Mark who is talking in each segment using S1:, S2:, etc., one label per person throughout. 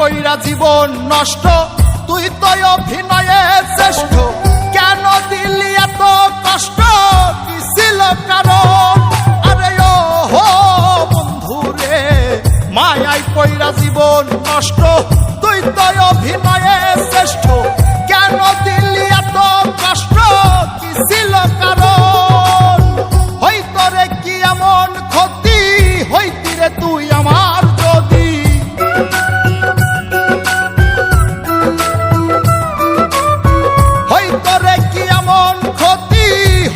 S1: কইরা জীবন নষ্ট, তুই তো অভিনয়ে শ্রেষ্ঠ। কেন দিলি এত কষ্ট, কি ছিল কারণ? আরে ও হো বন্ধু রে, মায়াই কইরা জীবন নষ্ট, তুই তো অভিনয়ে শ্রেষ্ঠ। কেন দিলি এত কষ্ট, কি ছিল কারণ? হইতো রে কি এমন ক্ষতি, হইতি রে তুই আমার যদি। হইতো রে কি এমন ক্ষতি,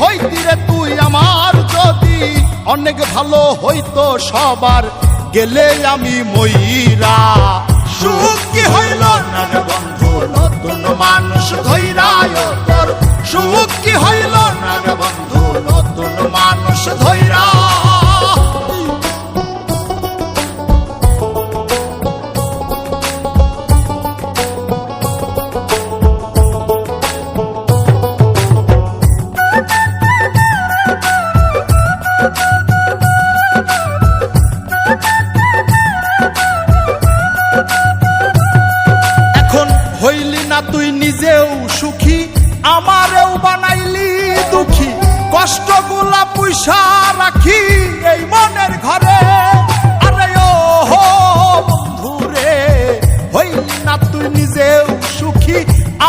S1: হইতি রে তুই আমার যদি। অনেক ভালো হইতো সবার, গেলে আমি ময়রা। সুখ কি হইল না রে বন্ধু, নতুন মানুষ ধৈরায় তোর। সুখ কি হইল না রে বন্ধু, নতুন মানুষ ধৈরা। হইলি না তুই নিজেও সুখী, আমারেও বানাইলি দুঃখী। কষ্টগুলা পুইসা রাখি এই মনের ঘরে। আরে ও হো বন্ধু রে, হইলি না তুই নিজেও সুখী,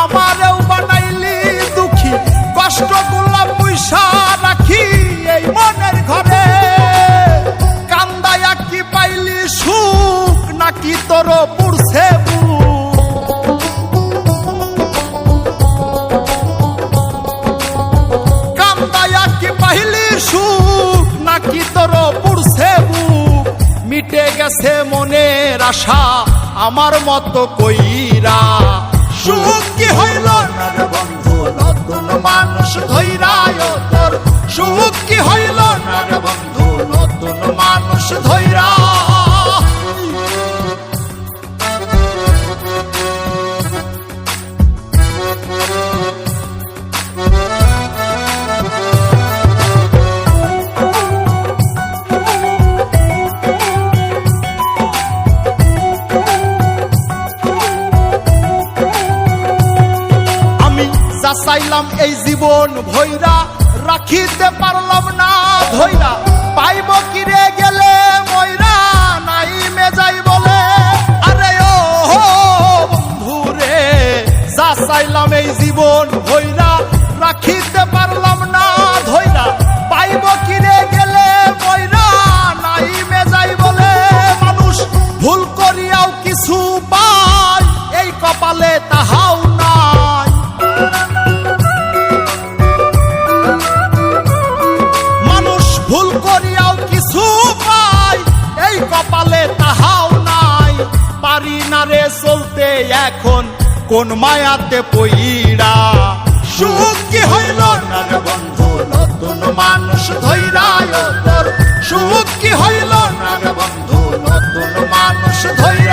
S1: আমারেও বানাইলি দুঃখী। কষ্টগুলা পুইসা রাখি এই মনের ঘরে। কান্দায়া কি পাইলি সুখ, নাকি তোর পুরছে বুক? সুখ নাকি তোর পুরছে বুক? মিটে গেছে মনের আশা আমার মতো কইরা। সুখ কি হইল না রে বন্ধু, নতুন মানুষ ধৈরায় তোর। সুখ কি হইল না রে বন্ধু, নতুন মানুষ ধৈরা। চাইলাম এই জীবন ভৈরা, রাখিতে পারলাম না ধৈরা। পাইব কিরে গেলে ময়রা, নাই মেজাই বলে। আরে ও বন্ধু রে, যা চাইলাম এই জীবন ভৈরা, রাখিতে পারলাম না ধৈরা। পাইব কিরে গেলে ময়রা, নাই মেজাই বলে। মানুষ ভুল করিয়াও কিছু পায়, এই কপালে তাহাও নাই। ভুল করিয়াও কিছু পাই, এই কপালে তাহাও নাই। পারি না রে চলতে এখন কোন মায়াতে পইরা। সুখ কি হইল না রে বন্ধু, নতুন মানুষ ধৈরায় তোর। সুখ কি হইল না রে বন্ধু, নতুন মানুষ ধৈরা।